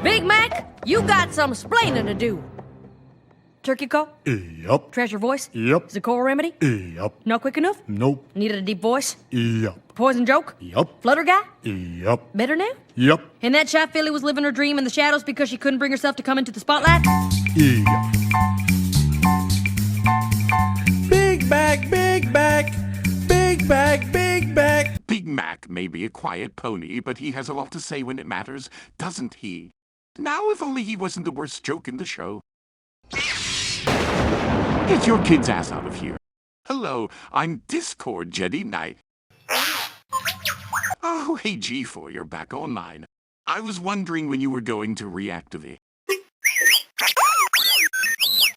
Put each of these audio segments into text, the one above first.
Big Mac, you got some splaining to do. Turkey call? Eeyup. Treasure voice? Yep. Zakora remedy? Eeyup. Not quick enough? Nope. Needed a deep voice? Eeyup. Poison joke? Yup. Flutter guy? Eeyup. Better now? Yup. And that shy filly was living her dream in the shadows because she couldn't bring herself to come into the spotlight? Eeyup. Big Mac, Big Mac, Big Mac, Big Mac. Big Mac may be a quiet pony, but he has a lot to say when it matters, doesn't he? Now, if only he wasn't the worst joke in the show. Get your kid's ass out of here. Hello, I'm Discord Jedi Knight. Oh, hey G4, you're back online. I was wondering when you were going to reactivate.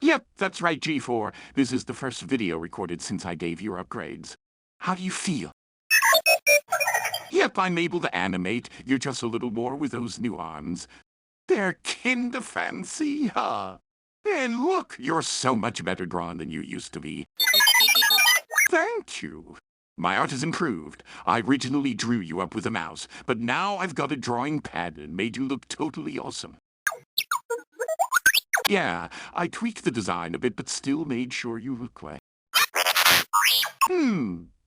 Yep, that's right, G4. This is the first video recorded since I gave your upgrades. How do you feel? Yep, I'm able to animate. You're just a little more with those new arms. They're kinda fancy, huh? And look, you're so much better drawn than you used to be. Thank you. My art has improved. I originally drew you up with a mouse, but now I've got a drawing pad and made you look totally awesome. Yeah, I tweaked the design a bit, but still made sure you look like...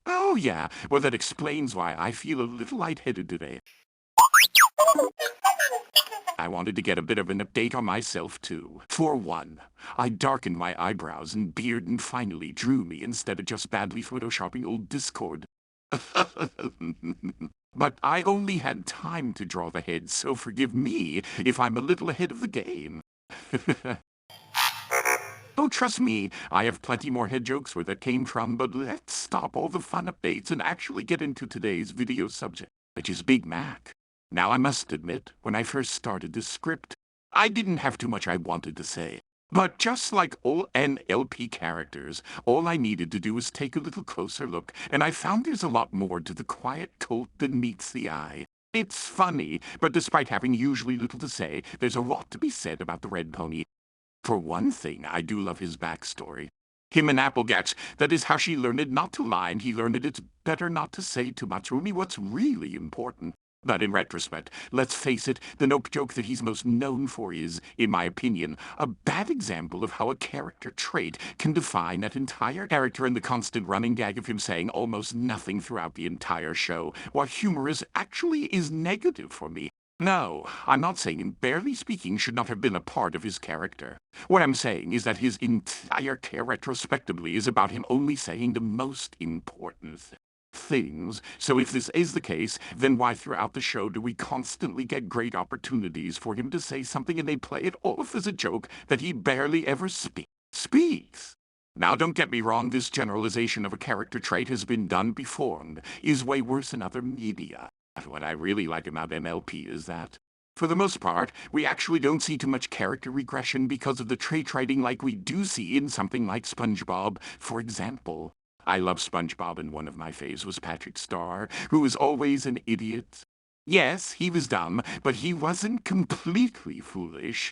Oh yeah, well that explains why I feel a little lightheaded today. I wanted to get a bit of an update on myself, too. For one, I darkened my eyebrows and beard and finally drew me instead of just badly photoshopping old Discord. But I only had time to draw the head, so forgive me if I'm a little ahead of the game. Oh, trust me, I have plenty more head jokes where that came from, but let's stop all the fun updates and actually get into today's video subject, which is Big Mac. Now, I must admit, when I first started this script, I didn't have too much I wanted to say. But just like all MLP characters, all I needed to do was take a little closer look, and I found there's a lot more to the quiet colt than meets the eye. It's funny, but despite having usually little to say, there's a lot to be said about the red pony. For one thing, I do love his backstory. Him and Applejack, that is how she learned not to lie, and he learned it's better not to say too much, only what's really important. But in retrospect, let's face it, the nope joke that he's most known for is, in my opinion, a bad example of how a character trait can define that entire character and the constant running gag of him saying almost nothing throughout the entire show, while humorous actually is negative for me. No, I'm not saying barely speaking should not have been a part of his character. What I'm saying is that his entire care retrospectively is about him only saying the most important things. So if this is the case, then why throughout the show do we constantly get great opportunities for him to say something and they play it off as a joke that he barely ever speaks? Now don't get me wrong, this generalization of a character trait has been done before and is way worse in other media. What I really like about MLP is that, for the most part, we actually don't see too much character regression because of the trait writing like we do see in something like SpongeBob, for example. I love SpongeBob, and one of my faves was Patrick Star, who was always an idiot. Yes, he was dumb, but he wasn't completely foolish.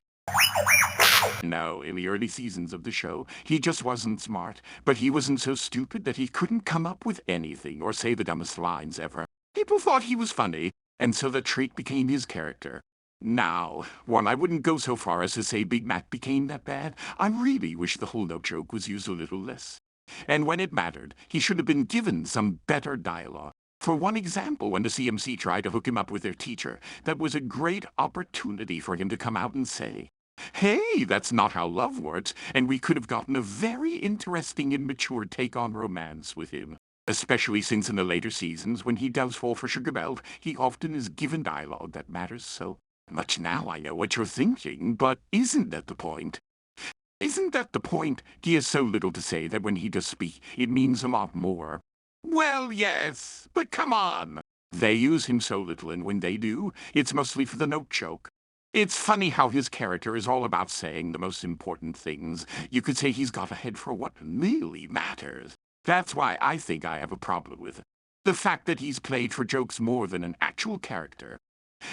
No, in the early seasons of the show, he just wasn't smart, but he wasn't so stupid that he couldn't come up with anything or say the dumbest lines ever. People thought he was funny, and so the trait became his character. Now, while I wouldn't go so far as to say Big Mac became that bad, I really wish the whole nope joke was used a little less. And when it mattered, he should have been given some better dialogue. For one example, when the CMC tried to hook him up with their teacher, that was a great opportunity for him to come out and say, "Hey, that's not how love works," and we could have gotten a very interesting and mature take on romance with him. Especially since in the later seasons, when he does fall for Sugar Belt, he often is given dialogue that matters so much. Now I know what you're thinking, but isn't that the point? Isn't that the point? He has so little to say that when he does speak, it means a lot more. Well, yes, but come on. They use him so little, and when they do, it's mostly for the nope joke. It's funny how his character is all about saying the most important things. You could say he's got a head for what really matters. That's why I think I have a problem with it. The fact that he's played for jokes more than an actual character.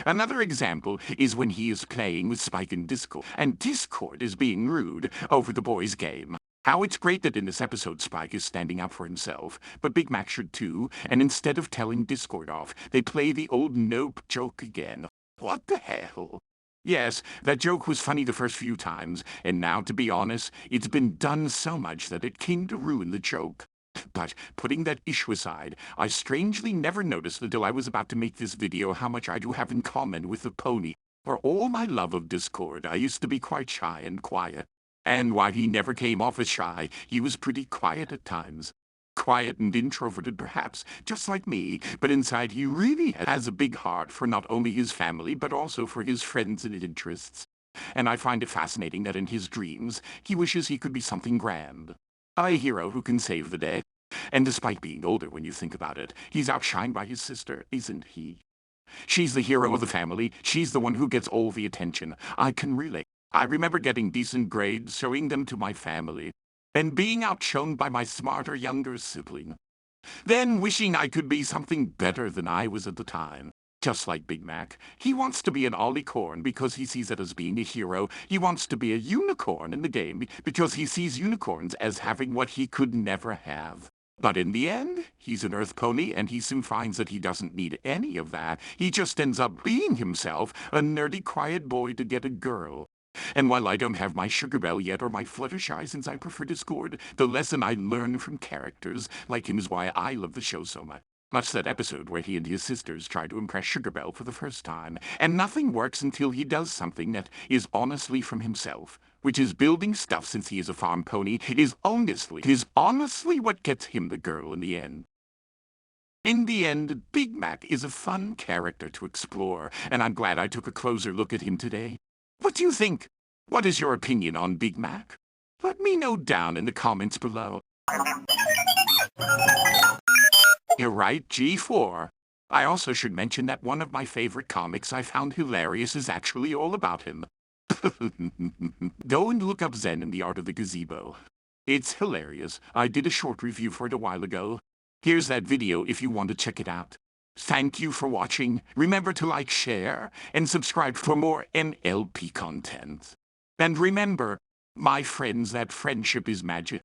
Another example is when he is playing with Spike in Discord, and Discord is being rude over the boys' game. How it's great that in this episode Spike is standing up for himself, but Big Mac should too, and instead of telling Discord off, they play the old nope joke again. What the hell? Yes, that joke was funny the first few times, and now, to be honest, it's been done so much that it came to ruin the joke. But putting that issue aside, I strangely never noticed until I was about to make this video how much I do have in common with the pony. For all my love of discord, I used to be quite shy and quiet. And while he never came off as shy, he was pretty quiet at times. Quiet and introverted, perhaps, just like me, but inside he really has a big heart for not only his family, but also for his friends and interests. And I find it fascinating that in his dreams, he wishes he could be something grand. A hero who can save the day. And despite being older when you think about it, he's outshined by his sister, isn't he? She's the hero of the family. She's the one who gets all the attention. I can relate. I remember getting decent grades, showing them to my family, and being outshone by my smarter younger sibling. Then wishing I could be something better than I was at the time. Just like Big Mac, he wants to be an olicorn because he sees it as being a hero. He wants to be a unicorn in the game because he sees unicorns as having what he could never have. But in the end, he's an earth pony, and he soon finds that he doesn't need any of that. He just ends up being himself, a nerdy, quiet boy to get a girl. And while I don't have my sugar bell yet or my Fluttershy since I prefer Discord, the lesson I learn from characters like him is why I love the show so much. Much that episode where he and his sisters try to impress Sugar Bell for the first time, and nothing works until he does something that is honestly from himself, which is building stuff since he is a farm pony, is honestly what gets him the girl in the end. In the end, Big Mac is a fun character to explore, and I'm glad I took a closer look at him today. What do you think? What is your opinion on Big Mac? Let me know down in the comments below. You're right, G4. I also should mention that one of my favorite comics I found hilarious is actually all about him. Go and look up Zen and the Art of the Gazebo. It's hilarious. I did a short review for it a while ago. Here's that video if you want to check it out. Thank you for watching. Remember to like, share, and subscribe for more MLP content. And remember, my friends, that friendship is magic.